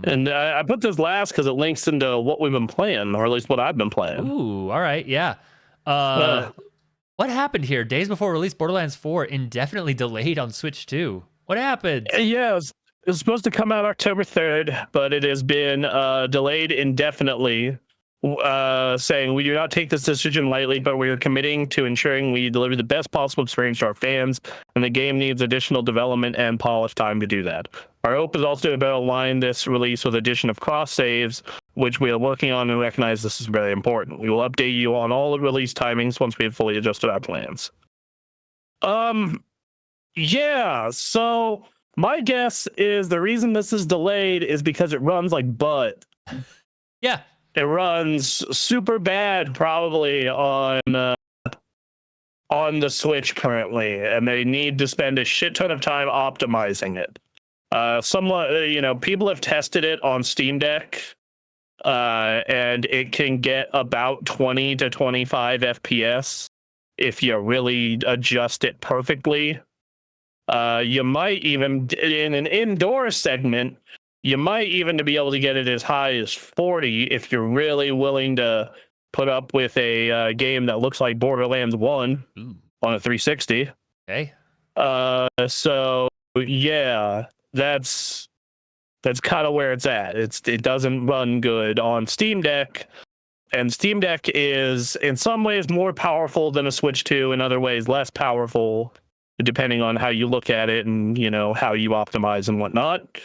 And I put this last because it links into what we've been playing, or at least what I've been playing. Ooh, all right, yeah. What happened here? Days before release, Borderlands 4 indefinitely delayed on Switch 2. What happened? Yeah, it was supposed to come out October 3rd, but it has been delayed indefinitely, saying we do not take this decision lightly, but we are committing to ensuring we deliver the best possible experience to our fans, and the game needs additional development and polish time to do that. Our hope is also to better align this release with addition of cross saves, which we are working on and recognize this is very important. We will update you on all the release timings once we have fully adjusted our plans. Yeah, so my guess is the reason this is delayed is because it runs like butt. Yeah. It runs super bad probably on the Switch currently, and they need to spend a shit ton of time optimizing it. People have tested it on Steam Deck, and it can get about 20 to 25 FPS if you really adjust it perfectly. You might even, in an indoor segment, you might even be able to get it as high as 40 if you're really willing to put up with a game that looks like Borderlands 1 on a 360. Okay. So yeah, that's kind of where it's at. It doesn't run good on Steam Deck, and Steam Deck is in some ways more powerful than a Switch 2, in other ways less powerful, depending on how you look at it and how you optimize and whatnot.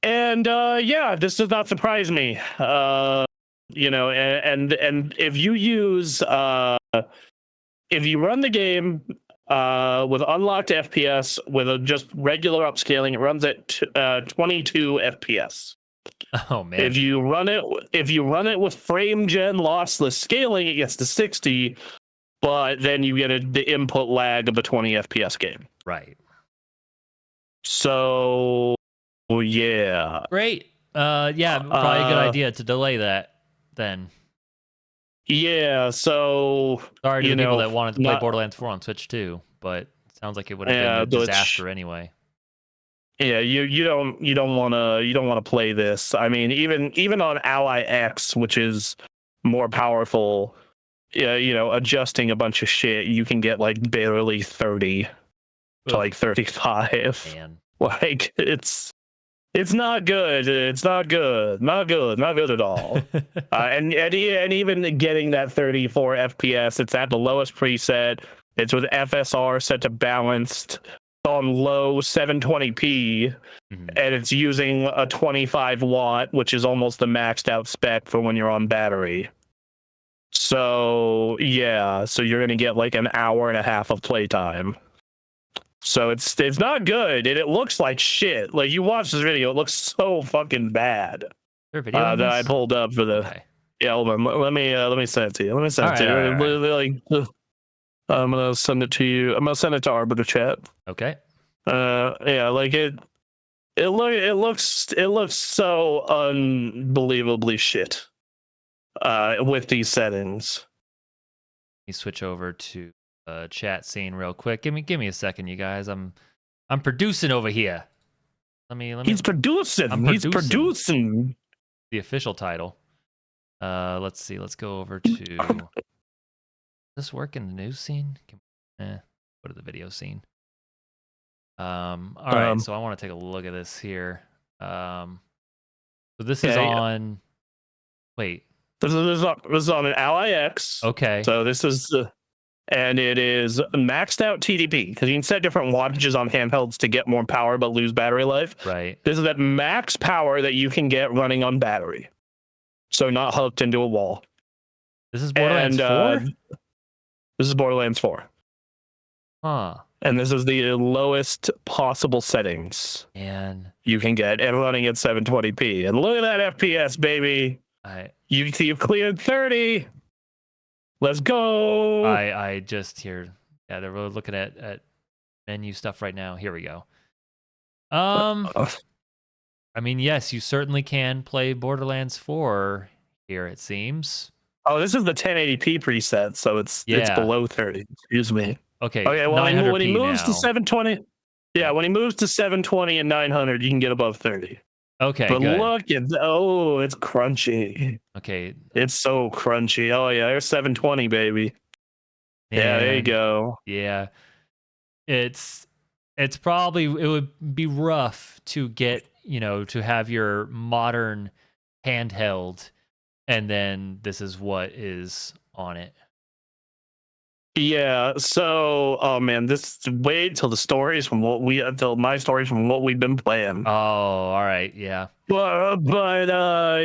And yeah, this does not surprise me. And if you use if you run the game with unlocked FPS with just regular upscaling, it runs at 22 FPS. Oh man! If you run it with frame gen lossless scaling, it gets to 60, but then you get the input lag of the 20 FPS game. Right. So yeah. Great. Yeah, probably a good idea to delay that then. Yeah, so sorry to the people that wanted to play Borderlands 4 on Switch 2, but it sounds like it would have been a disaster anyway. Yeah, you don't want to play this. I mean, even on Ally X, which is more powerful, adjusting a bunch of shit, you can get like barely 30 to like 35. Man. Like it's not good. It's not good. Not good at all. And even getting that 34 FPS, it's at the lowest preset. It's with FSR set to balanced. It's on low 720p, and it's using a 25 watt, which is almost the maxed out spec for when you're on battery. So yeah, so you're gonna get like an hour and a half of playtime. So it's not good, and it looks like shit. Like, you watch this video, it looks so fucking bad. That I pulled up for the. Okay. Yeah, hold on. Let me send it to you. I'm gonna send it to you. I'm gonna send it to Arbiter chat. Okay. Yeah, like it looks so unbelievably shit. With these settings. Let me switch over to chat scene real quick. Give me a second, you guys. I'm producing over here. Let me. He's producing. He's producing. The official title. Let's see. Let's go over to. Does this work in the news scene? Go to the video scene. All right. So I want to take a look at this here. So this is on. Wait. This is on an Ally X. Okay. So this is and it is maxed out TDP, because you can set different wattages on handhelds to get more power but lose battery life. Right. This is at max power that you can get running on battery, so not hooked into a wall. This is Borderlands 4? This is Borderlands 4. Huh. And this is the lowest possible settings you can get, and running at 720p. And look at that FPS, baby. You've cleared 30. Let's go. I just here. Yeah, they're really looking at menu stuff right now. Here we go. I mean, yes, you certainly can play Borderlands 4 here, it seems. Oh, this is the 1080p preset, so it's below 30. Excuse me. Okay. Well, when he moves to 720, when he moves to 720 and 900, you can get above 30. Okay, But good. look at it's crunchy. Okay, It's so crunchy. Oh yeah, there's 720, baby. Yeah, there you and go. yeah, it's probably it would be rough to get to have your modern handheld, and then this is what is on it. Yeah. So, oh man, wait till the stories from till my stories from what we've been playing. Oh, all right, yeah. But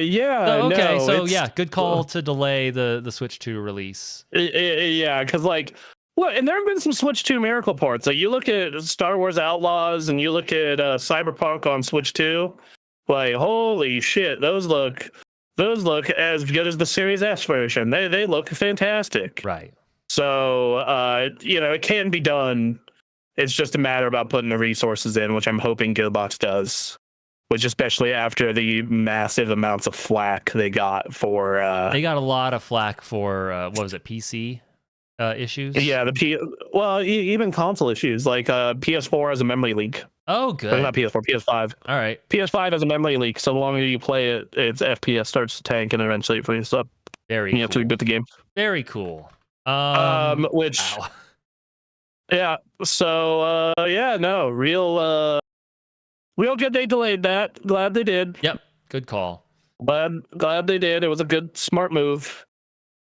yeah, So okay, no, so it's yeah, good call to delay the Switch 2 release. yeah, because like, well, and there have been some Switch 2 miracle ports. Like you look at Star Wars Outlaws and you look at Cyberpunk on Switch 2. Like, holy shit, those look as good as the Series S version. They look fantastic. Right. So it can be done. It's just a matter about putting the resources in, which I'm hoping Gearbox does. Which, especially after the massive amounts of flack they got for They got a lot of flack for what was it, PC issues? yeah, even console issues like PS4 has a memory leak. Oh, Or good. not PS4, PS5. All right. PS5 has a memory leak. So the longer you play it, its FPS starts to tank, and eventually it freezes up. Very You have to reboot the game. Very cool. Which Wow. yeah. So yeah, no, real good they delayed that. Glad they did. Yep. Good call. Glad they did. It was a good, smart move.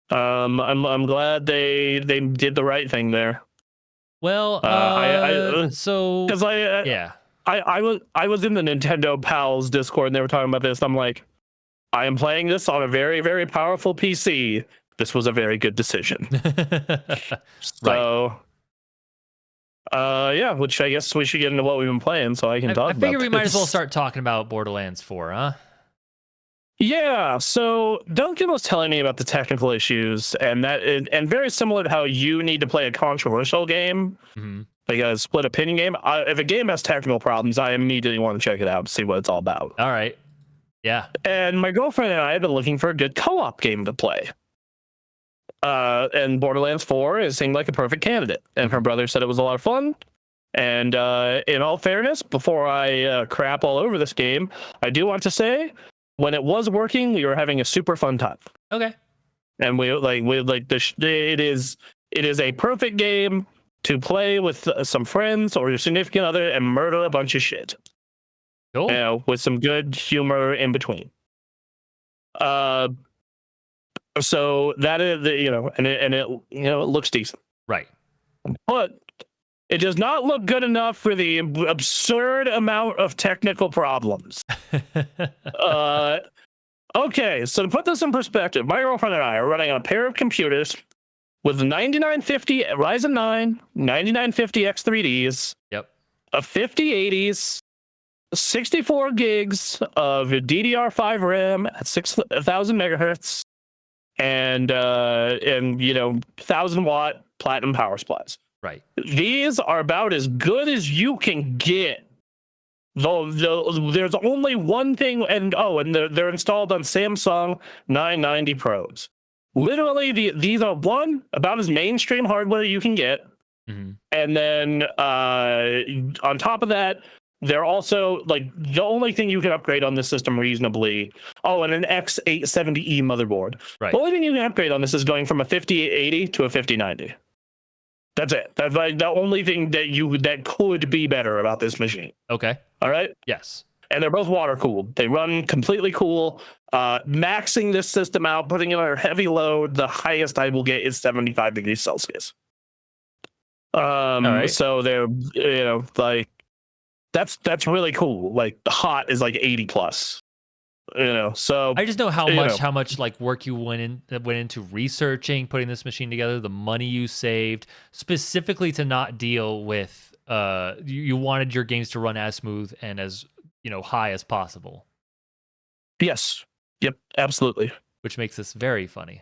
I'm glad they did the right thing there. Well, so because yeah. I was in the Nintendo Pals Discord and they were talking about this. I'm like, I am playing this on a very, very powerful PC. This was a very good decision. So, yeah, which I guess we should get into what we've been playing so I can talk about I figure we might as well this. start talking about Borderlands 4, huh? Yeah, so Duncan was telling me about the technical issues, and very similar to how you need to play a controversial game, like a split opinion game. If a game has technical problems, I immediately want to check it out and see what it's all about. All right. Yeah. And my girlfriend and I have been looking for a good co-op game to play. And Borderlands 4 seemed like a perfect candidate. And her brother said it was a lot of fun. And in all fairness, before I crap all over this game, I do want to say, when it was working, we were having a super fun time. Okay. And it is a perfect game to play with some friends or your significant other and murder a bunch of shit. Cool. With some good humor in between. So that is and it looks decent. Right. But it does not look good enough for the absurd amount of technical problems. Okay, so to put this in perspective, my girlfriend and I are running on a pair of computers with 9950 Ryzen 9, 9950 X3Ds, yep, a 5080s, 64 gigs of DDR5 RAM at 6,000 megahertz, and 1,000-watt platinum power supplies. Right. These are about as good as you can get. Though there's only one thing, and they're installed on Samsung 990 Pros. Literally, these are about as mainstream hardware you can get, and then on top of that, they're also like the only thing you can upgrade on this system reasonably. Oh, and an X870E motherboard. Right. The only thing you can upgrade on this is going from a 5080 to a 5090. That's it. That's like the only thing that could be better about this machine. Okay. All right. Yes. And they're both water cooled. They run completely cool. Maxing this system out, putting it on a heavy load, the highest I will get is 75 degrees Celsius. All right. So they're like that's really cool. Like the hot is like 80 plus. So I just know how much like work you went into researching, putting this machine together, the money you saved specifically to not deal with you wanted your games to run as smooth and as high as possible. Yes. Yep, absolutely. Which makes this very funny.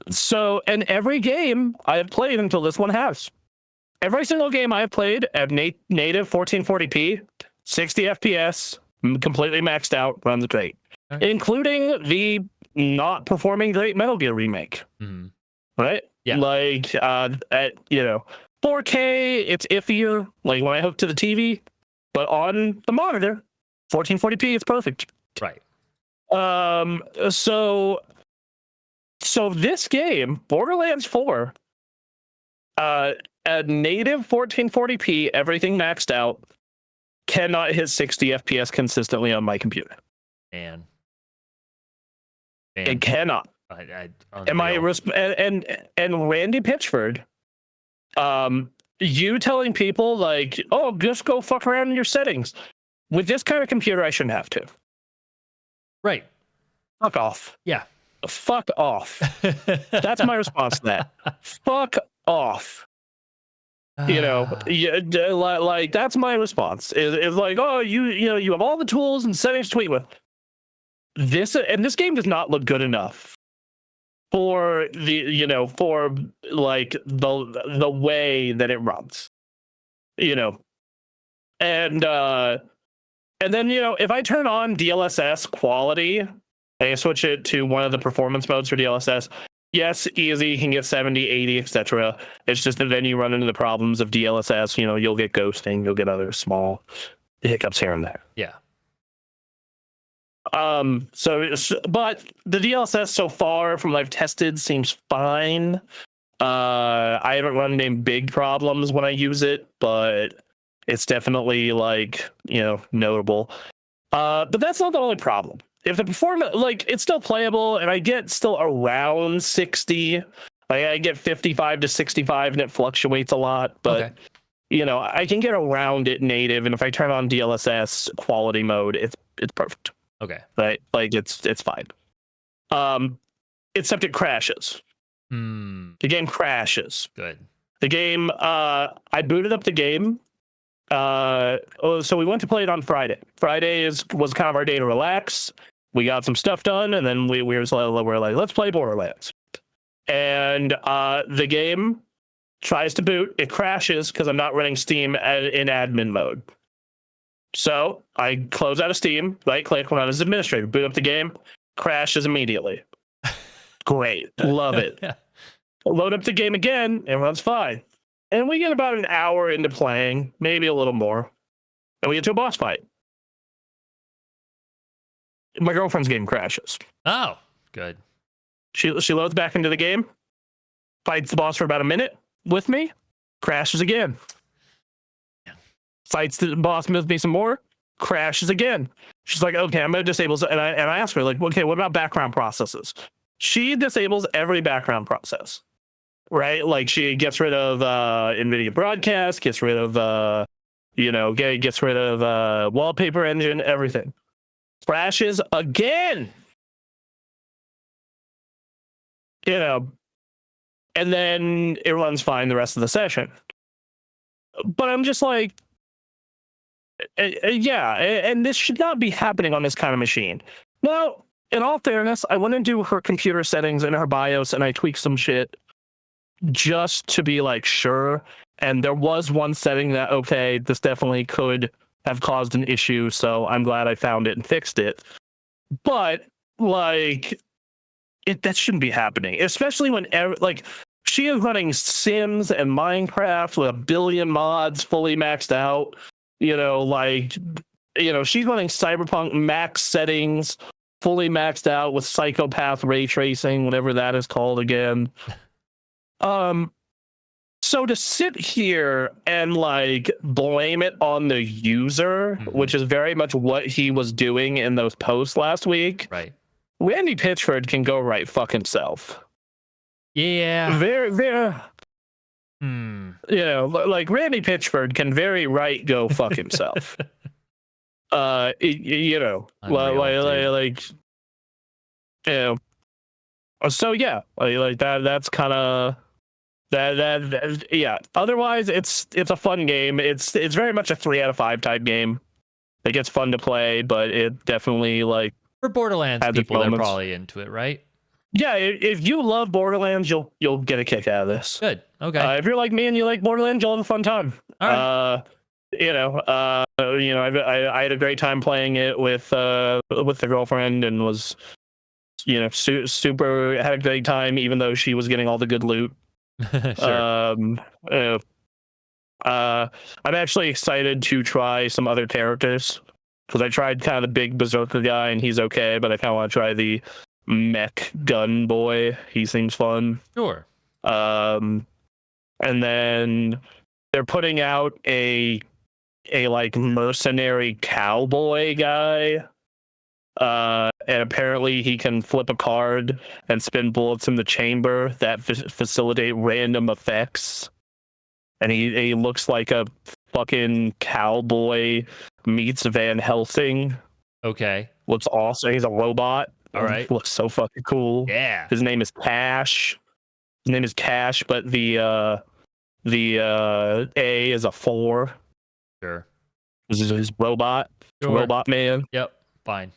So, and every game I have played until this one has. Every single game I have played at native 1440p, 60 FPS, completely maxed out, runs great, including the not performing great Metal Gear remake. Right? Yeah. Like at 4K, it's iffier. Like when I hook to the TV, but on the monitor, 1440p is perfect. Right. So this game, Borderlands 4, at native 1440p, everything maxed out, cannot hit 60 FPS consistently on my computer. And It cannot. And Randy Pitchford, you telling people like, oh, just go fuck around in your settings. With this kind of computer, I shouldn't have to. Right. Fuck off. Yeah. Fuck off. That's my response to that. Fuck off. You know, like that's my response. Is like, oh, you have all the tools and settings to tweet with. This game does not look good enough for for like the way that it runs. And then if I turn on DLSS quality and I switch it to one of the performance modes for DLSS, yes, easy, you can get 70, 80, etc. It's just that then you run into the problems of DLSS. You'll get ghosting, you'll get other small hiccups here and there. Yeah. But the DLSS so far from what I've tested seems fine. I haven't run into any big problems when I use it, but it's definitely notable. But that's not the only problem. If the performance, it's still playable, and I get still around 60. I get 55 to 65, and it fluctuates a lot. But I can get around it native, and if I turn on DLSS quality mode, it's perfect. Okay. Right, it's fine. Except it crashes. The game crashes. Good. The game. I booted up the game. So we went to play it on Friday. Friday was kind of our day to relax. We got some stuff done, and then we're like, let's play Borderlands. And the game tries to boot. It crashes because I'm not running Steam in admin mode. So I close out of Steam, right click, run as administrator, boot up the game, crashes immediately. Great, love it. Load up the game again, and runs fine. And we get about an hour into playing, maybe a little more, and we get to a boss fight. My girlfriend's game crashes. Oh, good. She loads back into the game, fights the boss for about a minute with me, crashes again. Fights the boss with me some more, crashes again. She's like, okay, I'm gonna disable. And I ask her, like, okay, what about background processes? She disables every background process, right? Like she gets rid of NVIDIA Broadcast, gets rid of gets rid of wallpaper engine, everything. Crashes again. And then it runs fine the rest of the session. But I'm just like, yeah, and this should not be happening on this kind of machine. Now, in all fairness, I went into her computer settings in her BIOS and I tweaked some shit just to be like sure. And there was one setting that, okay, this definitely could have caused an issue, so I'm glad I found it and fixed it. But that shouldn't be happening, especially when she is running Sims and Minecraft with 1 billion mods fully maxed out. She's running Cyberpunk max settings, fully maxed out with psychopath ray tracing, whatever that is called again. So to sit here and blame it on the user, which is very much what he was doing in those posts last week. Right. Randy Pitchford can go right fuck himself. Yeah. Very, very. Randy Pitchford can very right go fuck himself. So yeah, that's kind of that. Yeah. Otherwise, it's a fun game. It's very much a 3 out of 5 type game. It gets fun to play, but it definitely for Borderlands people, they're probably into it, right? Yeah, if you love Borderlands, you'll get a kick out of this. Good. Okay. If you're like me and you like Borderlands, you'll have a fun time. All right. I had a great time playing it with the girlfriend and was, super had a great time, even though she was getting all the good loot. Sure. I'm actually excited to try some other characters because I tried kind of the big berserker guy and he's okay, but I kind of want to try the mech gun boy. He seems fun. Sure. And then they're putting out a like mercenary cowboy guy. And apparently he can flip a card and spin bullets in the chamber that facilitate random effects. And he looks like a fucking cowboy meets Van Helsing. Okay. Looks awesome. He's a robot. All right. Looks so fucking cool. Yeah. His name is Cash. His name is Cash, but the A is a 4. Sure. This is his robot. Sure. Robot man. Yep. Fine.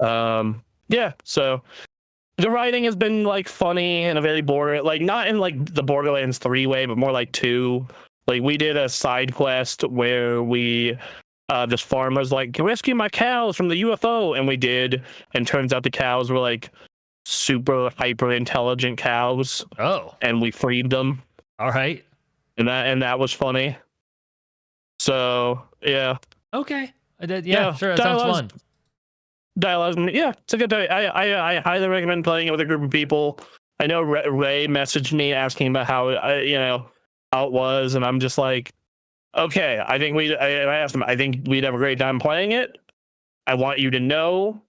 Yeah, so the writing has been like funny and a very like not in like the Borderlands 3 way, but more like 2. Like we did a side quest where we this farmer's like, rescue my cows from the UFO, and we did, and turns out the cows were like super hyper intelligent cows. Oh. And we freed them. All right. And that was funny. So yeah. Okay. Yeah, sure. That sounds fun. Dialogue, yeah, it's a good day. I highly recommend playing it with a group of people. I know Ray messaged me asking about how how it was, and I'm just like, okay. I asked him. I think we'd have a great time playing it. I want you to know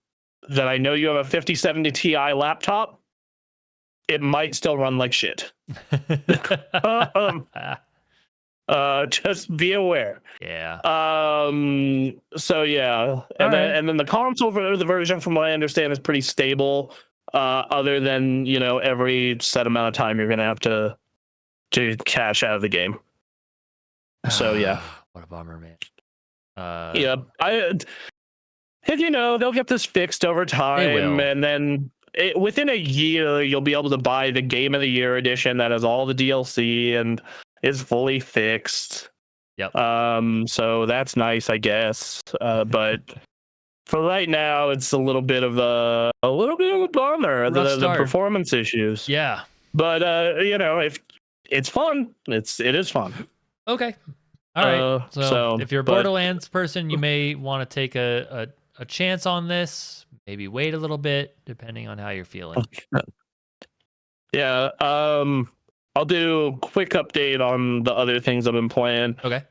that I know you have a 5070 Ti laptop. It might still run like shit. Just be aware. Yeah. So yeah, and then the console for the version, from what I understand, is pretty stable. Other than every set amount of time you're gonna have to cash out of the game. So yeah. What a bummer, man. Yeah, they'll get this fixed over time, and then within a year you'll be able to buy the Game of the Year edition that has all the DLC and is fully fixed. Yep. So that's nice, I guess. But for right now, it's a little bit of a bummer. The performance issues. Yeah. But if it's fun, it is fun. Okay. All right. So if you're a Borderlands person, you may want to take a chance on this. Maybe wait a little bit, depending on how you're feeling. Yeah. I'll do a quick update on the other things I've been playing. Okay.